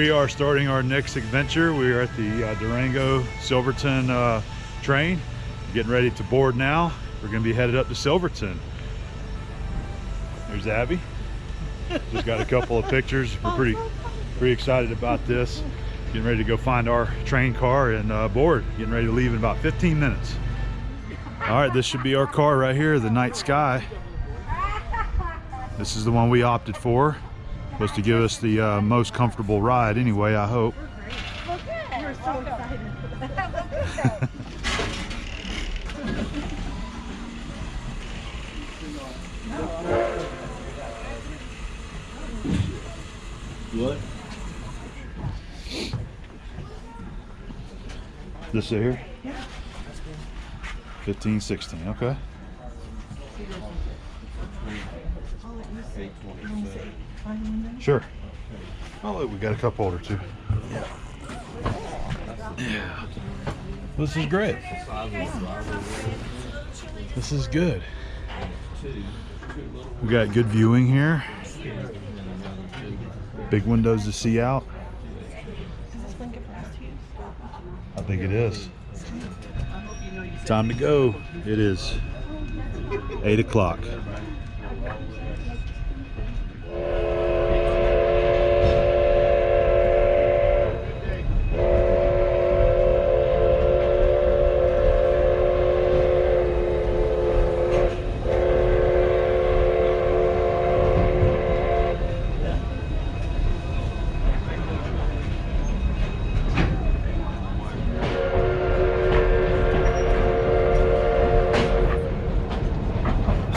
we are starting our next adventure. We are at the Durango Silverton train. Getting ready to board now. We're going to be headed up to Silverton. There's Abby. Just got a couple of pictures. We're pretty excited about this. Getting ready to go find our train car and board. Getting ready to leave in about 15 minutes. All right, this should be our car right here, the Night Sky. This is the one we opted for. Supposed to give us the most comfortable ride anyway, I hope. We're so excited. What? This right here? Yeah. 15, 16, okay. Sure. Oh, look, we got a cup holder too. Yeah. Yeah. This is great. This is good. We got good viewing here. Big windows to see out. I think it is. Time to go. It is 8 o'clock.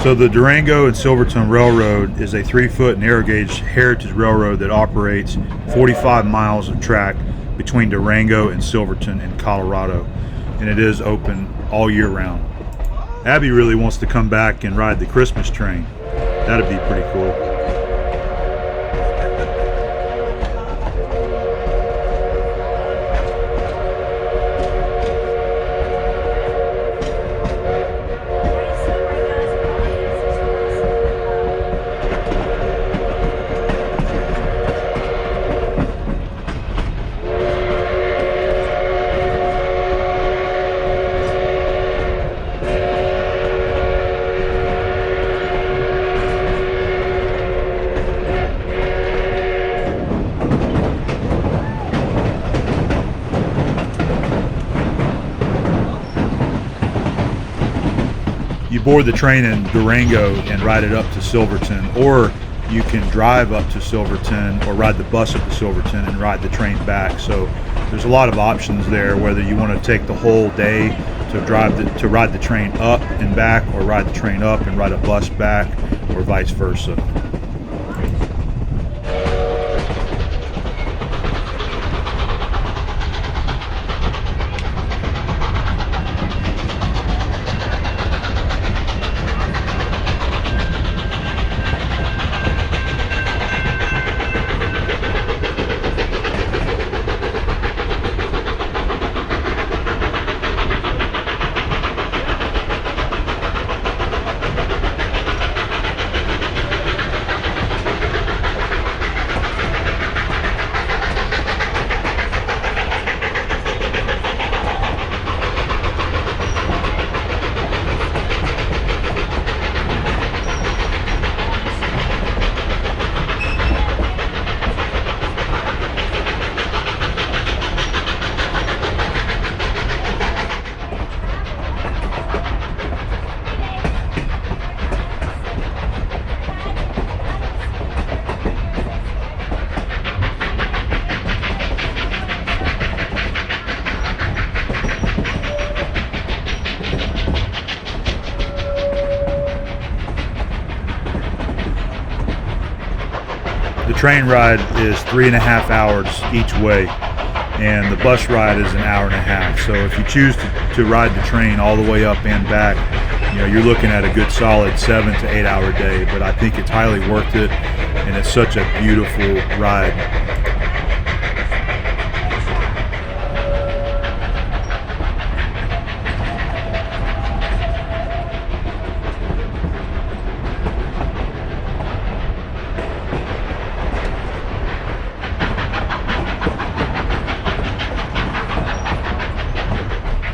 So the Durango and Silverton Railroad is a 3-foot narrow gauge heritage railroad that operates 45 miles of track between Durango and Silverton in Colorado, and it is open all year round. Abby really wants to come back and ride the Christmas train. That'd be pretty cool. You board the train in Durango and ride it up to Silverton, or you can drive up to Silverton or ride the bus up to Silverton and ride the train back. So there's a lot of options there, whether you want to take the whole day to ride the train up and back, or ride the train up and ride a bus back, or vice versa. The train ride is 3.5 hours each way, and the bus ride is an hour and a half. So if you choose to ride the train all the way up and back, you're looking at a good solid 7 to 8 hour day. But I think it's highly worth it, and it's such a beautiful ride.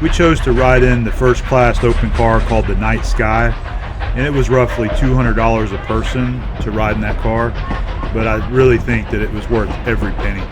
We chose to ride in the first class open car called the Night Sky, and it was roughly $200 a person to ride in that car, but I really think that it was worth every penny.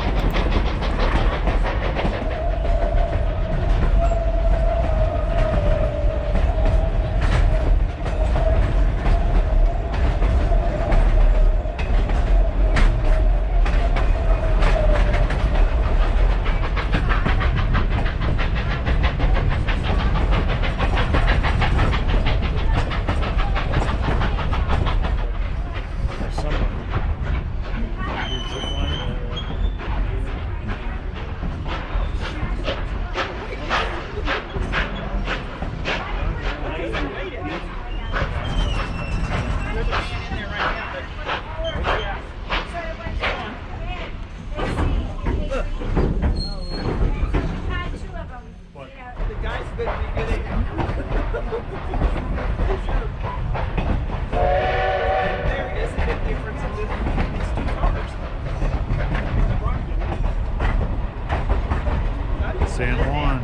San Juan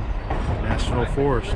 National Forest.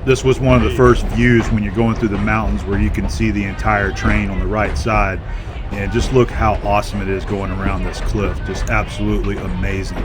This was one of the first views when you're going through the mountains where you can see the entire train on the right side. And just look how awesome it is going around this cliff. Just absolutely amazing.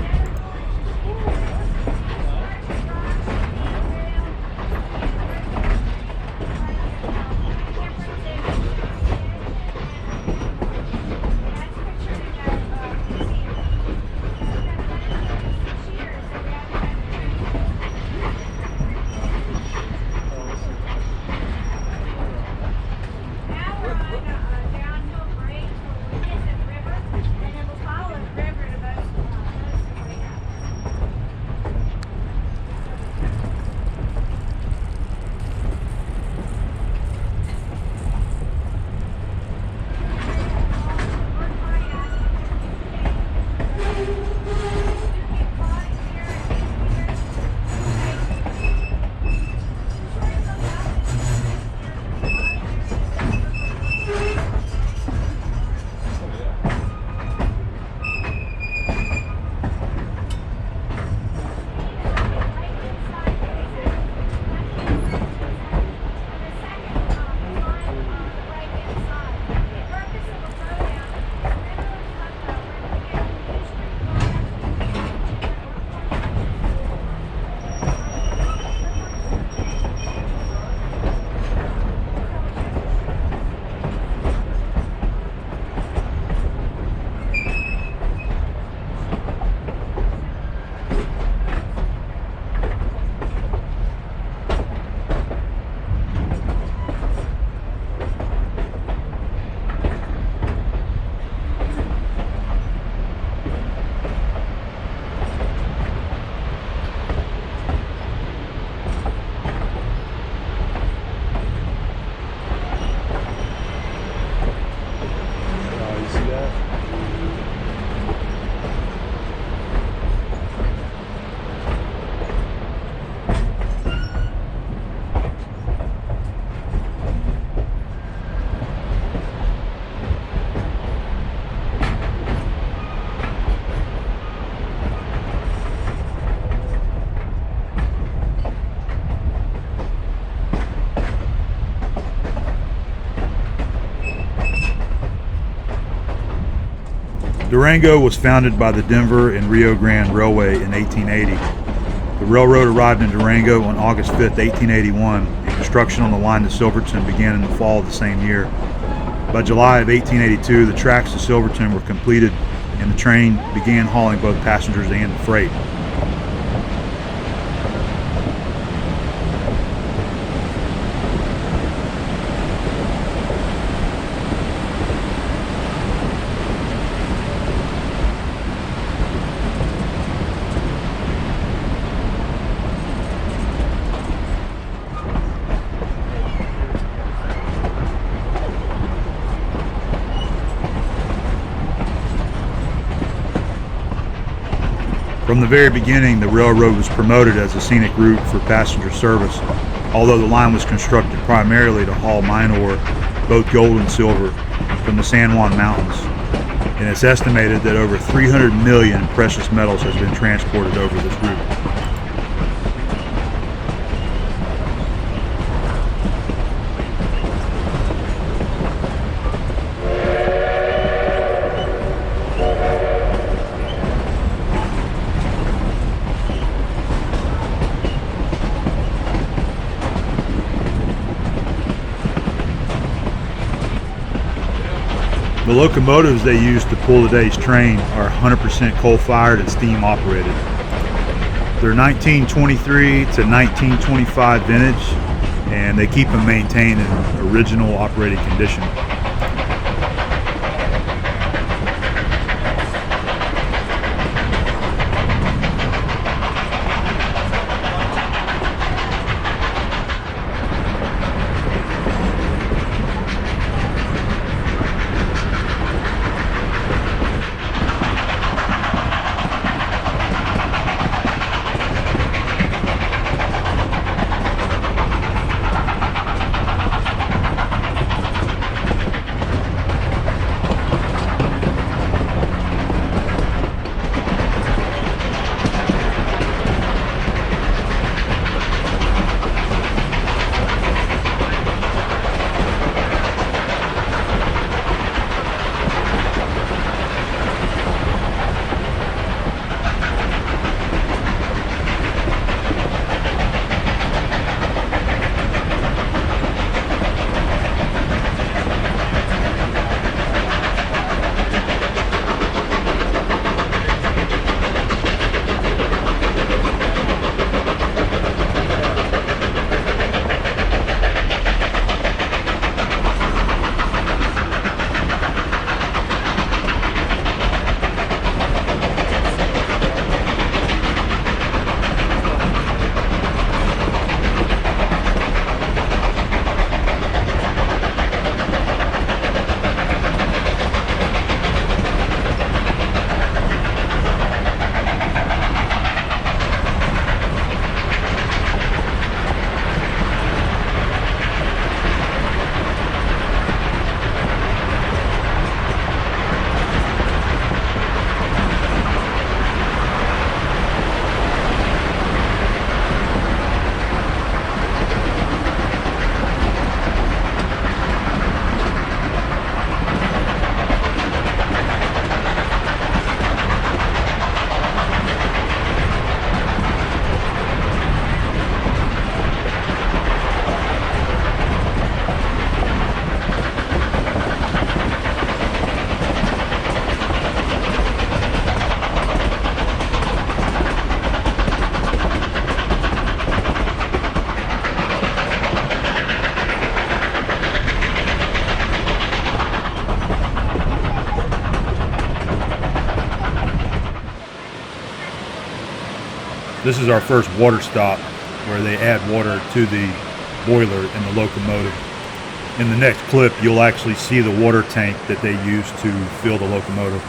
Durango was founded by the Denver and Rio Grande Railway in 1880. The railroad arrived in Durango on August 5, 1881, and construction on the line to Silverton began in the fall of the same year. By July of 1882, the tracks to Silverton were completed and the train began hauling both passengers and freight. From the very beginning, the railroad was promoted as a scenic route for passenger service, although the line was constructed primarily to haul mine ore, both gold and silver, from the San Juan Mountains. And it's estimated that over 300 million precious metals has been transported over this route. The locomotives they use to pull today's train are 100% coal-fired and steam operated. They're 1923 to 1925 vintage, and they keep them maintained in original operating condition. This is our first water stop where they add water to the boiler in the locomotive. In the next clip, you'll actually see the water tank that they use to fill the locomotive.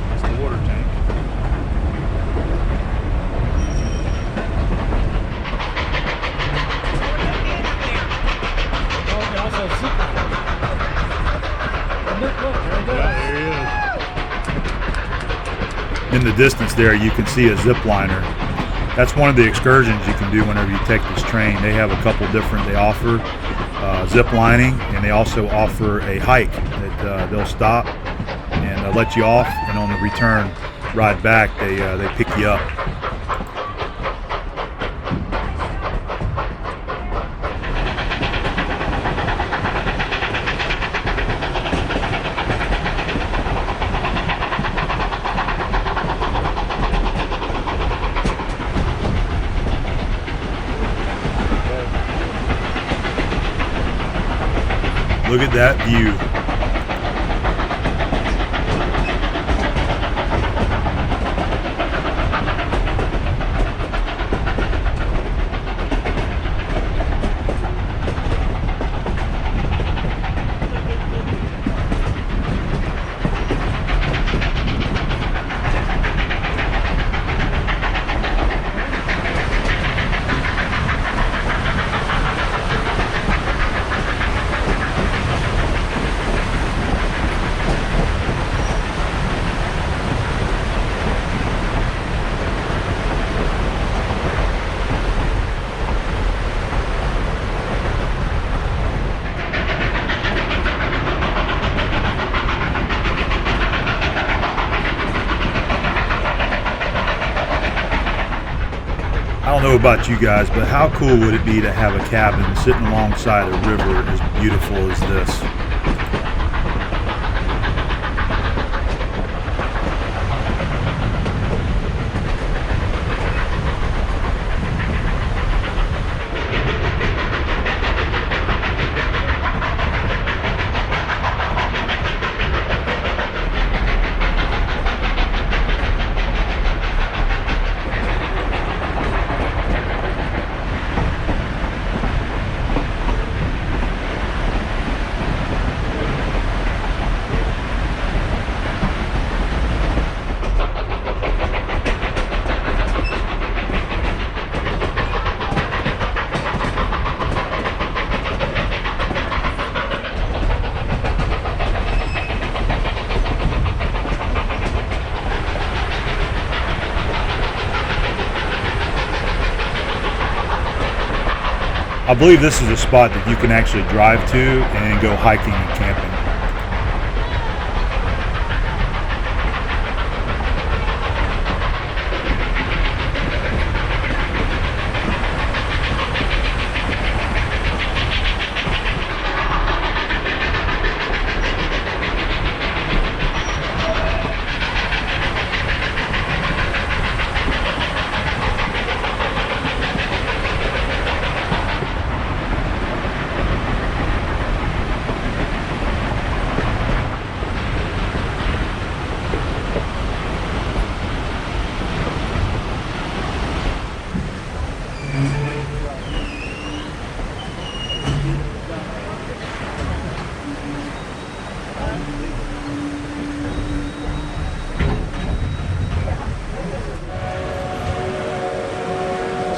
That's the water tank. In the distance there, you can see a zip liner. That's one of the excursions you can do whenever you take this train. They have a couple different, they offer zip lining, and they also offer a hike that they'll stop and let you off, and on the return ride back, they pick you up. Look at that view. I don't know about you guys, but how cool would it be to have a cabin sitting alongside a river as beautiful as this? I believe this is a spot that you can actually drive to and go hiking and camping.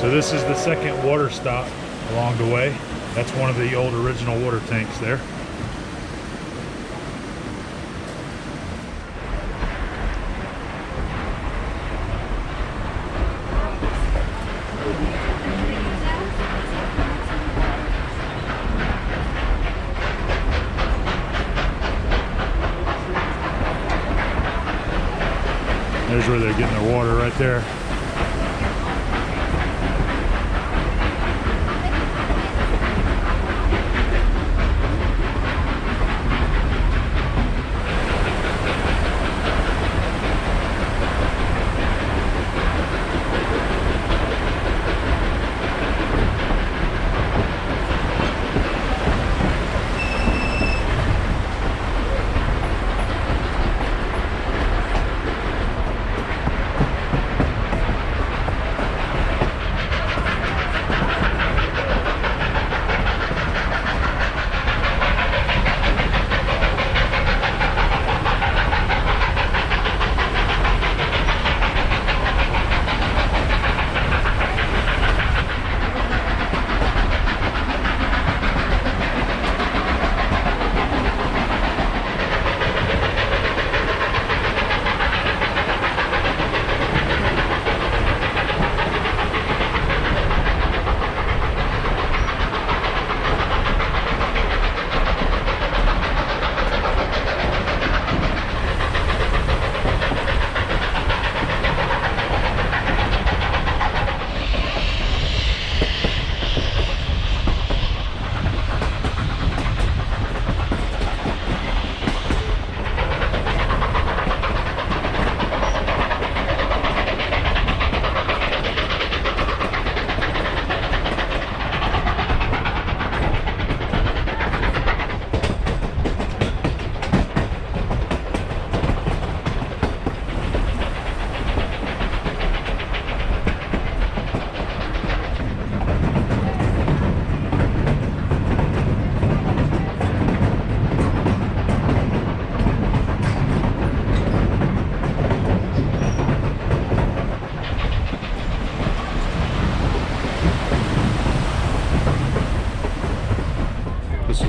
So this is the second water stop along the way. That's one of the old original water tanks there. There's where they're getting their water right there.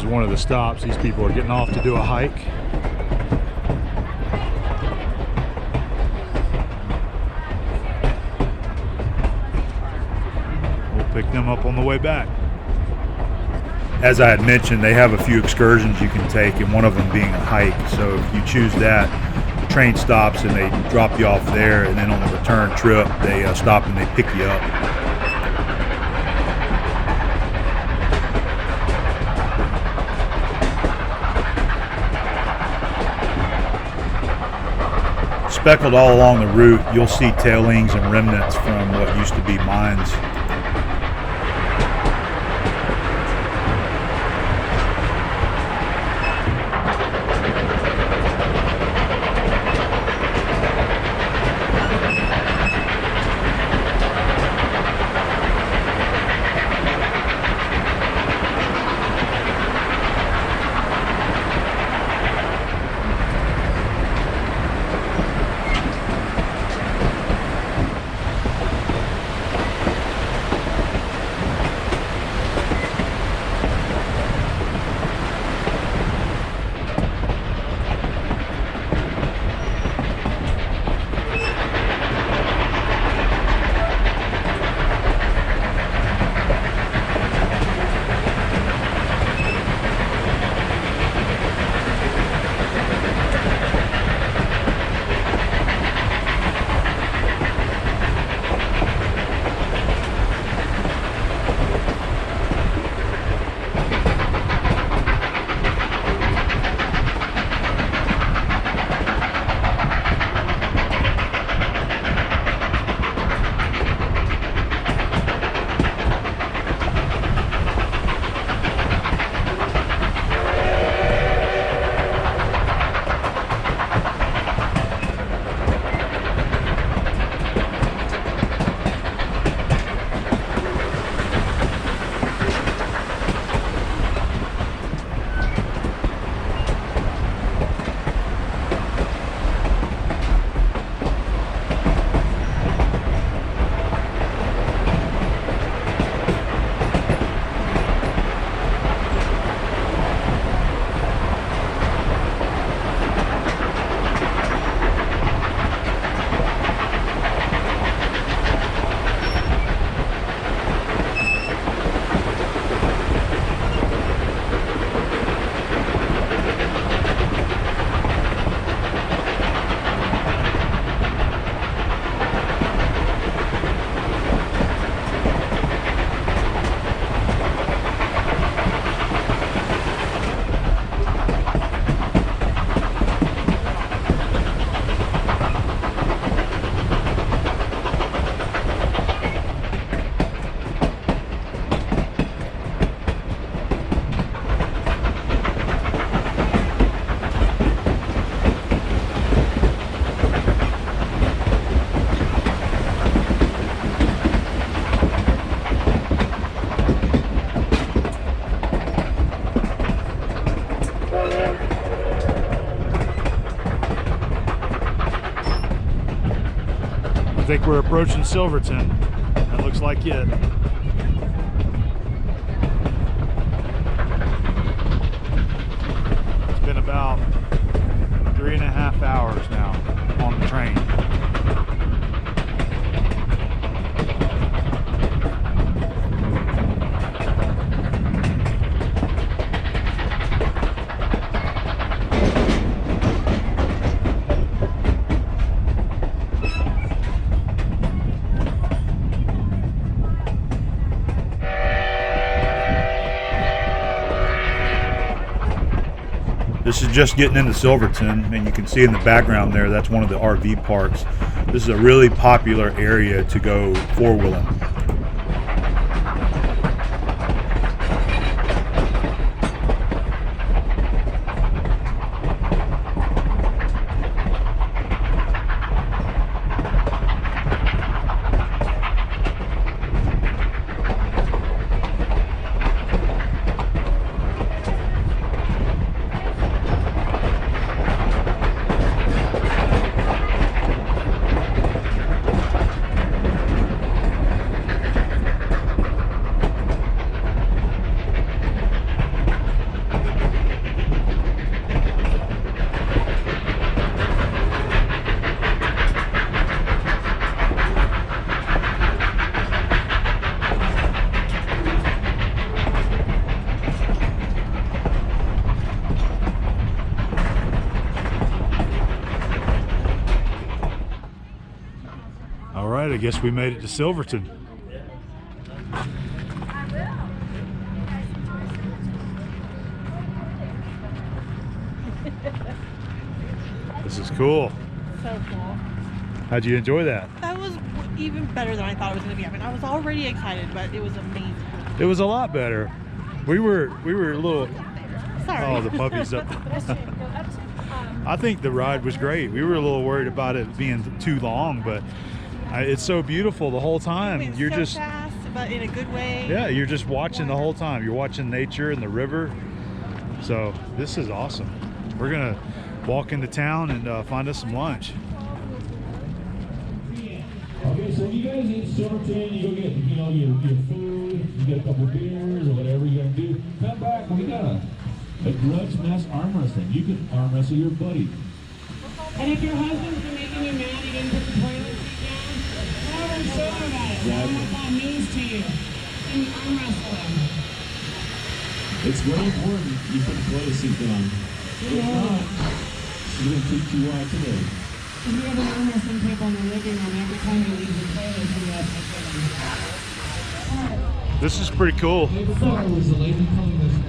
one of the stops. These people are getting off to do a hike. We'll pick them up on the way back. As I had mentioned, they have a few excursions you can take, and one of them being a hike. So if you choose that, the train stops and they drop you off there, and then on the return trip they stop and they pick you up. Speckled all along the route, you'll see tailings and remnants from what used to be mines. I think we're approaching Silverton. That looks like it. It's been about 3.5 hours now on the train. This is just getting into Silverton, and you can see in the background there, that's one of the RV parks. This is a really popular area to go four-wheeling. I guess we made it to Silverton. This is cool. So cool. How'd you enjoy that? That was even better than I thought it was going to be. I mean, I was already excited, but it was amazing. It was a lot better. We were a little. Sorry. Oh, the puppy's up. I think the ride was great. We were a little worried about it being too long, but it's so beautiful the whole time. It went You're so just fast, but in a good way. yeah, you're just watching the whole time. You're watching nature and the river. So this is awesome. We're gonna walk into town and find us some lunch. Okay, so you guys in Silverton, you go get, your food, you get a couple beers or whatever you gotta do. Come back, we got a grudge match arm wrestling. You can arm wrestle your buddy. And if your husband's been making you mad, you didn't put the toilet seat down, tell her so about it. Tell him what that means to you. And arm wrestle him. It's very important you put the toilet seat down. If not, she's gonna teach you why today. If you have an arm wrestling table in the living room, every time you leave the toilet, you have to This is pretty cool.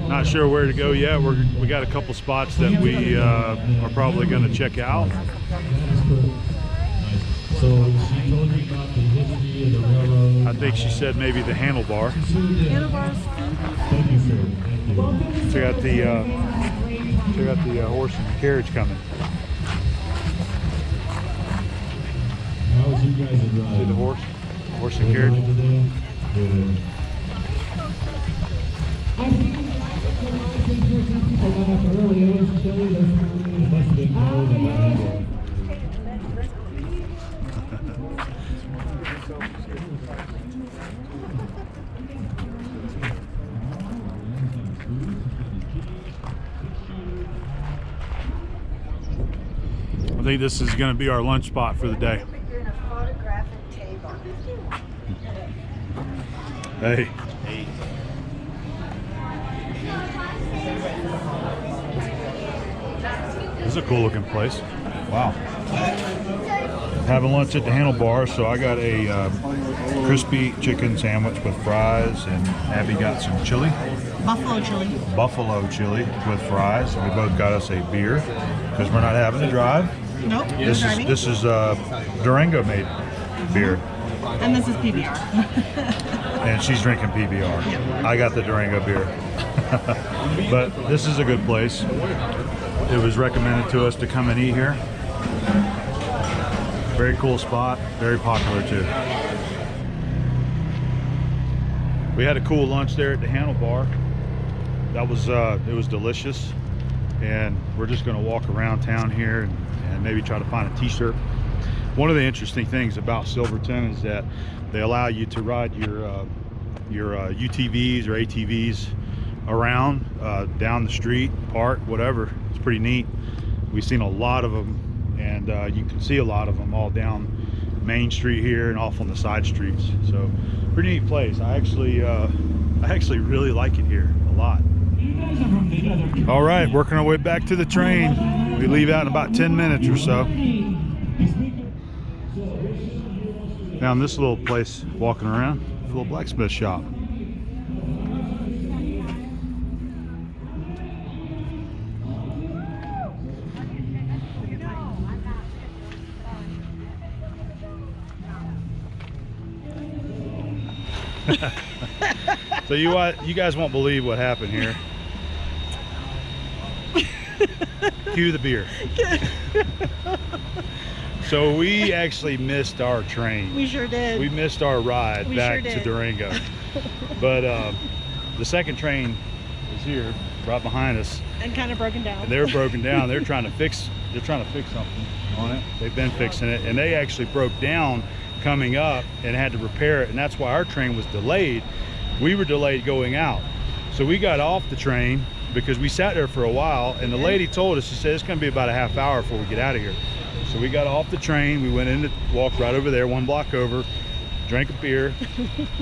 Not sure where to go yet. We got a couple spots that we are probably going to check out. So she told you about the history of the railroad. I think she said maybe the handlebar. Handlebars. Thank you, sir. Thank you. Check out the horse and carriage coming. How was you guys' ride? See the horse and Good carriage. ride today? Good. I think people got up early. It was chilly. It must have been cold in Durango. I think this is going to be our lunch spot for the day. Hey. This is a cool looking place. Wow. Having lunch at the handlebar, so I got a crispy chicken sandwich with fries, and Abby got some chili. Buffalo chili. Buffalo chili with fries. And we both got us a beer because we're not having to drive. Nope. This is Durango made beer, And this is PBR. and she's drinking PBR. I got the Durango beer. But this is a good place. It was recommended to us to come and eat here. Very cool spot, very popular too. We had a cool lunch there at the handlebar. That was it was delicious, and we're just going to walk around town here and maybe try to find a t-shirt. One of the interesting things about Silverton is that they allow you to ride your UTVs or ATVs around down the street, park, whatever. It's pretty neat. We've seen a lot of them, and you can see a lot of them all down Main Street here and off on the side streets. So pretty neat place. I actually really like it here a lot. All right, working our way back to the train. We leave out in about 10 minutes or so. Found this little place walking around, a little blacksmith shop. So you guys won't believe what happened here. Cue the beer. So we actually missed our train. We sure did. We missed our ride back to Durango. But the second train is here, right behind us. And kind of broken down. And they're broken down. They're trying to fix something on it. They've been fixing it, and they actually broke down coming up and had to repair it, and that's why our train was delayed. We were delayed going out, so we got off the train because we sat there for a while, and the lady told us, she said it's going to be about a half hour before we get out of here. So we got off the train, we went in to walk right over there, one block over, drank a beer,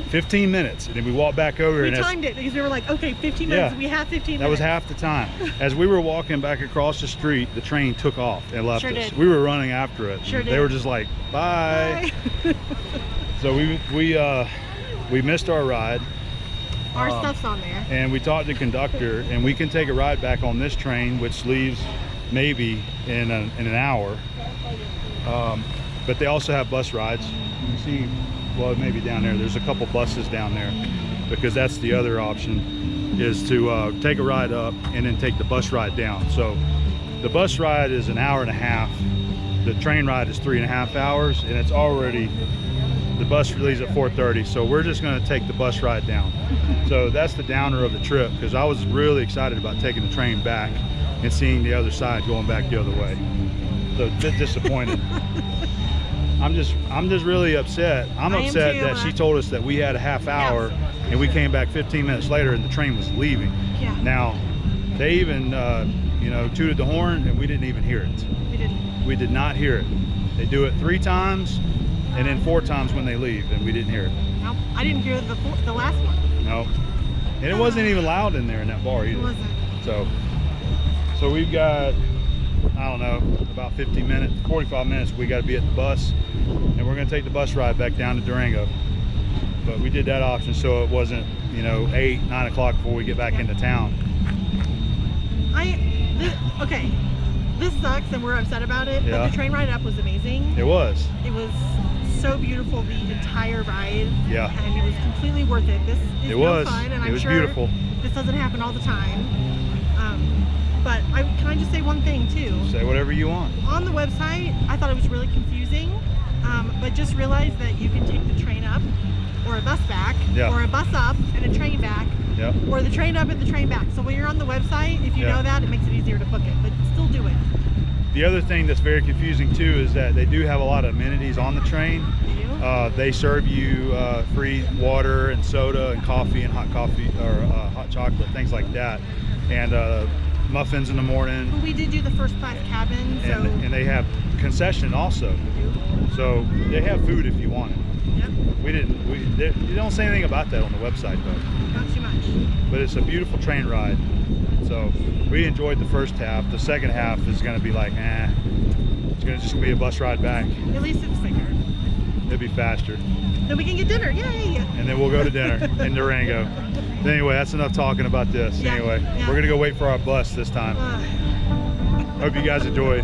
15 minutes, and then we walked back over. We timed it because we were like, okay, 15 minutes, Yeah, we have 15 minutes. that was half the time. As we were walking back across the street, the train took off and left Sure us. did. We were running after it. Sure They did. were just like, bye. Bye. So we missed our ride. Our stuff's on there. And we talked to the conductor, and we can take a ride back on this train, which leaves maybe in an hour. But they also have bus rides. You see, well, maybe down there, there's a couple buses down there, because that's the other option, is to take a ride up and then take the bus ride down. So the bus ride is an hour and a half. The train ride is 3.5 hours, and it's already, the bus leaves at 4:30. So we're just gonna take the bus ride down. So that's the downer of the trip, because I was really excited about taking the train back and seeing the other side going back the other way. So a bit disappointed. I'm just really upset. I'm upset that she told us that we had a half hour, and we came back 15 minutes later and the train was leaving. Yeah. Now, they even you know, tooted the horn, and we didn't even hear it. We didn't. We did not hear it. They do it 3 times and then 4 times when they leave, and we didn't hear it. Nope. I didn't hear the last one. No. And it wasn't even loud in there in that bar either. It wasn't. So we've got, I don't know, about 45 minutes, we got to be at the bus, and we're going to take the bus ride back down to Durango. But we did that option so it wasn't, you know, 8, 9 o'clock before we get back into town. Okay, this sucks and we're upset about it, Yeah. but the train ride up was amazing. It was. It was so beautiful, the entire ride. Yeah. And it was completely worth it. This is fun, and It I'm was sure beautiful. this doesn't happen all the time. But can I just say one thing too? Say whatever you want. On the website, I thought it was really confusing, but just realized that you can take the train up, or a bus back, Yeah. or a bus up and a train back, Yep. or the train up and the train back. So when you're on the website, if you Yeah. know that, it makes it easier to book it, but still do it. The other thing that's very confusing too is that they do have a lot of amenities on the train. Do you? They serve you free water and soda and coffee and hot coffee, or hot chocolate, things like that, and muffins in the morning. But we did do the first class cabin, so And they have concession also, so they have food if you want it. yep, You don't say anything about that on the website though, not too much. but it's a beautiful train ride. So we enjoyed the first half. The second half is going to be like, it's going to just be a bus ride back. At least it's quicker. It'll be faster, Then we can get dinner. Yay! and then we'll go to dinner in Durango. Anyway, that's enough talking about this. Yeah, Anyway, yeah. we're going to go wait for our bus this time. Hope you guys enjoyed.